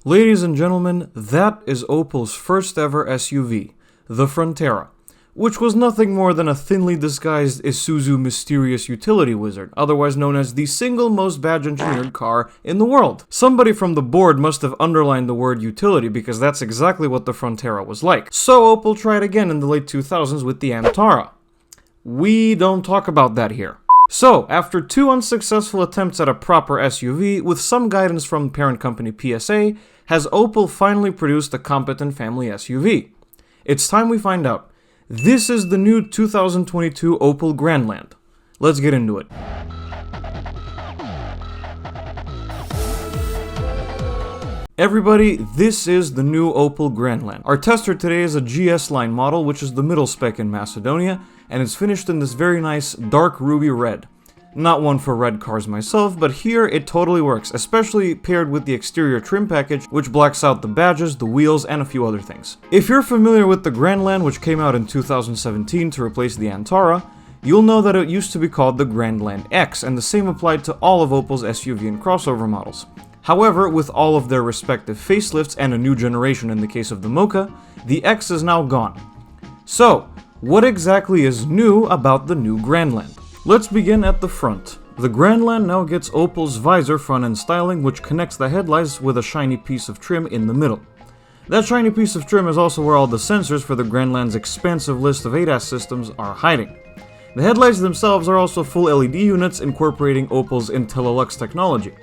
Ladies and gentlemen, that is Opel's first ever SUV, the Frontera, which was nothing more than a thinly disguised Isuzu mysterious utility wizard, otherwise known as the single most badge-engineered car in the world. Somebody from the board must have underlined the word utility because that's exactly what the Frontera was like. So Opel tried again in the late 2000s with the Antara. We don't talk about that here. So, after 2 unsuccessful attempts at a proper SUV, with some guidance from parent company PSA, has Opel finally produced a competent family SUV? It's time we find out. This is the new 2022 Opel Grandland. Let's get into it. Everybody, this is the new Opel Grandland. Our tester today is a GS line model, which is the middle spec in Macedonia, and it's finished in this very nice dark ruby red. Not one for red cars myself, but here it totally works, especially paired with the exterior trim package, which blacks out the badges, the wheels, and a few other things. If you're familiar with the Grandland, which came out in 2017 to replace the Antara, you'll know that it used to be called the Grandland X, and the same applied to all of Opel's SUV and crossover models. However, with all of their respective facelifts and a new generation in the case of the Mocha, the X is now gone. So, what exactly is new about the new Grandland? Let's begin at the front. The Grandland now gets Opel's visor front-end styling, which connects the headlights with a shiny piece of trim in the middle. That shiny piece of trim is also where all the sensors for the Grandland's expansive list of ADAS systems are hiding. The headlights themselves are also full LED units incorporating Opel's IntelliLux technology.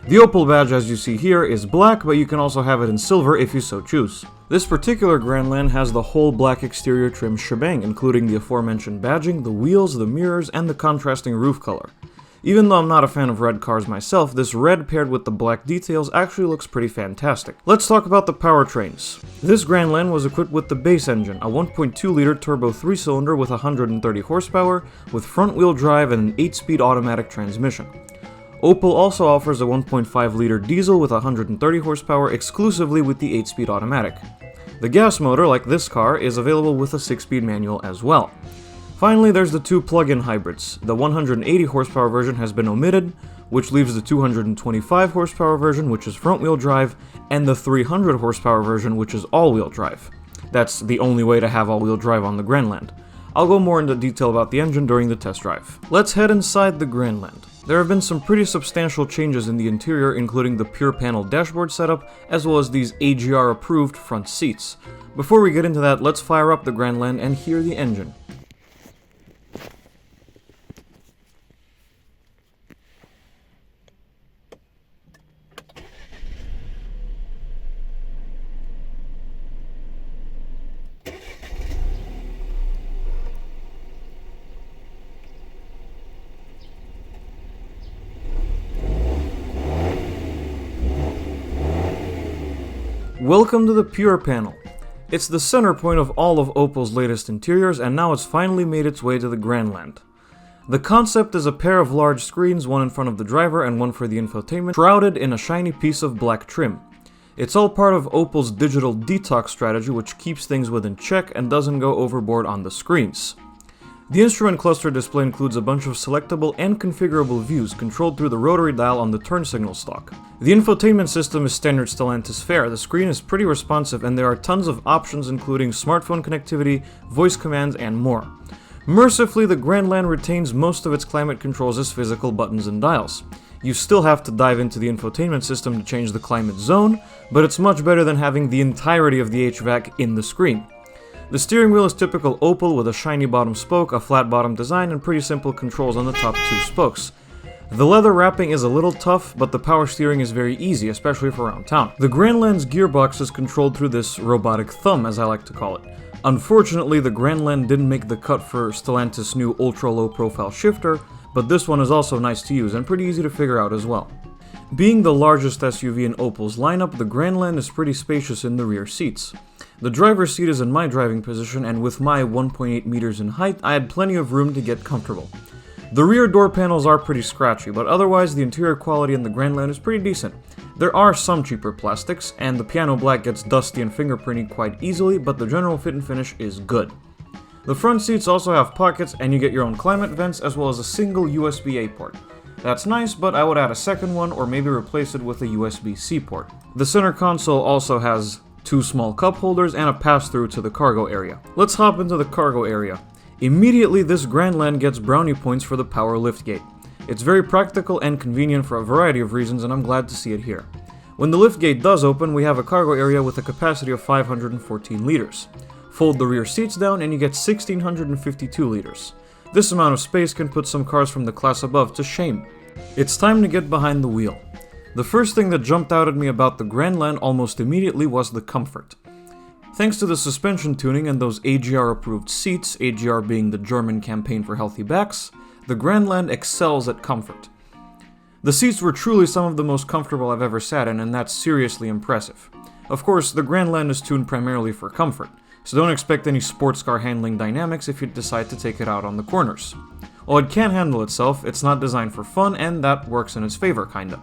The Opel badge, as you see here, is black, but you can also have it in silver if you so choose. This particular Grandland has the whole black exterior trim shebang, including the aforementioned badging, the wheels, the mirrors, and the contrasting roof color. Even though I'm not a fan of red cars myself, this red paired with the black details actually looks pretty fantastic. Let's talk about the powertrains. This Grandland was equipped with the base engine, a 1.2-liter turbo 3-cylinder with 130 horsepower, with front-wheel drive and an 8-speed automatic transmission. Opel also offers a 1.5-liter diesel with 130 horsepower exclusively with the 8-speed automatic. The gas motor, like this car, is available with a 6-speed manual as well. Finally, there's the 2 plug-in hybrids. The 180 horsepower version has been omitted, which leaves the 225 horsepower version, which is front-wheel drive, and the 300 horsepower version, which is all-wheel drive. That's the only way to have all-wheel drive on the Grandland. I'll go more into detail about the engine during the test drive. Let's head inside the Grandland. There have been some pretty substantial changes in the interior, including the pure panel dashboard setup, as well as these AGR-approved front seats. Before we get into that, let's fire up the Grandland and hear the engine. Welcome to the Pure panel. It's the center point of all of Opel's latest interiors, and now it's finally made its way to the Grandland. The concept is a pair of large screens, one in front of the driver and one for the infotainment, shrouded in a shiny piece of black trim. It's all part of Opel's digital detox strategy, which keeps things within check and doesn't go overboard on the screens. The instrument cluster display includes a bunch of selectable and configurable views controlled through the rotary dial on the turn signal stalk. The infotainment system is standard Stellantis fare. The screen is pretty responsive and there are tons of options including smartphone connectivity, voice commands, and more. Mercifully, the Grandland retains most of its climate controls as physical buttons and dials. You still have to dive into the infotainment system to change the climate zone, but it's much better than having the entirety of the HVAC in the screen. The steering wheel is typical Opel with a shiny bottom spoke, a flat bottom design, and pretty simple controls on the top 2 spokes. The leather wrapping is a little tough, but the power steering is very easy, especially for around town. The Grandland's gearbox is controlled through this robotic thumb, as I like to call it. Unfortunately, the Grandland didn't make the cut for Stellantis' new ultra-low profile shifter, but this one is also nice to use and pretty easy to figure out as well. Being the largest SUV in Opel's lineup, the Grandland is pretty spacious in the rear seats. The driver's seat is in my driving position, and with my 1.8 meters in height, I had plenty of room to get comfortable. The rear door panels are pretty scratchy, but otherwise the interior quality in the Grandland is pretty decent. There are some cheaper plastics, and the piano black gets dusty and fingerprinty quite easily, but the general fit and finish is good. The front seats also have pockets and you get your own climate vents as well as a single USB-A port. That's nice, but I would add a second one or maybe replace it with a USB-C port. The center console also has 2 small cup holders and a pass-through to the cargo area. Let's hop into the cargo area. Immediately, this Grandland gets brownie points for the power liftgate. It's very practical and convenient for a variety of reasons, and I'm glad to see it here. When the liftgate does open, we have a cargo area with a capacity of 514 liters. Fold the rear seats down and you get 1652 liters. This amount of space can put some cars from the class above to shame. It's time to get behind the wheel. The first thing that jumped out at me about the Grandland almost immediately was the comfort. Thanks to the suspension tuning and those AGR-approved seats, AGR being the German campaign for healthy backs, the Grandland excels at comfort. The seats were truly some of the most comfortable I've ever sat in, and that's seriously impressive. Of course, the Grandland is tuned primarily for comfort, so don't expect any sports car handling dynamics if you decide to take it out on the corners. While it can handle itself, it's not designed for fun, and that works in its favor, kinda.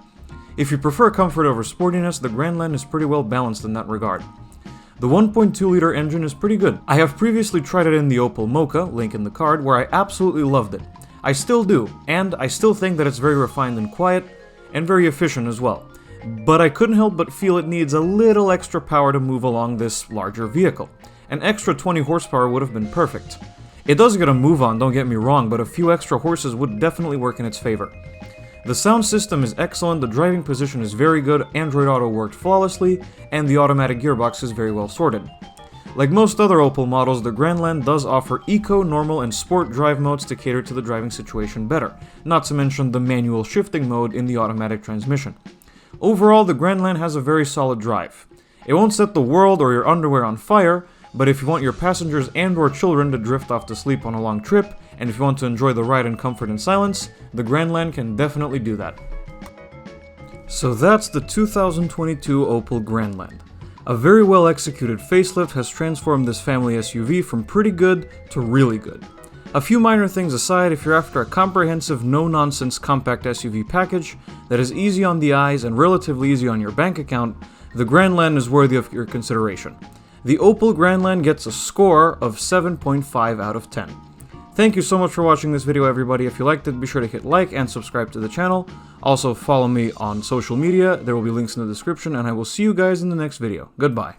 If you prefer comfort over sportiness, the Grandland is pretty well balanced in that regard. The 1.2-liter engine is pretty good. I have previously tried it in the Opel Mocha, link in the card, where I absolutely loved it. I still do, and I still think that it's very refined and quiet, and very efficient as well. But I couldn't help but feel it needs a little extra power to move along this larger vehicle. An extra 20 horsepower would have been perfect. It does get a move on, don't get me wrong, but a few extra horses would definitely work in its favor. The sound system is excellent, the driving position is very good, Android Auto worked flawlessly, and the automatic gearbox is very well sorted. Like most other Opel models, the Grandland does offer Eco, Normal, and Sport drive modes to cater to the driving situation better, not to mention the manual shifting mode in the automatic transmission. Overall, the Grandland has a very solid drive. It won't set the world or your underwear on fire, but if you want your passengers and or children to drift off to sleep on a long trip, and if you want to enjoy the ride in comfort and silence, the Grandland can definitely do that. So that's the 2022 Opel Grandland. A very well executed facelift has transformed this family SUV from pretty good to really good. A few minor things aside, if you're after a comprehensive, no-nonsense compact SUV package that is easy on the eyes and relatively easy on your bank account, the Grandland is worthy of your consideration. The Opel Grandland gets a score of 7.5 out of 10. Thank you so much for watching this video, everybody. If you liked it, be sure to hit like and subscribe to the channel. Also, follow me on social media. There will be links in the description, and I will see you guys in the next video. Goodbye.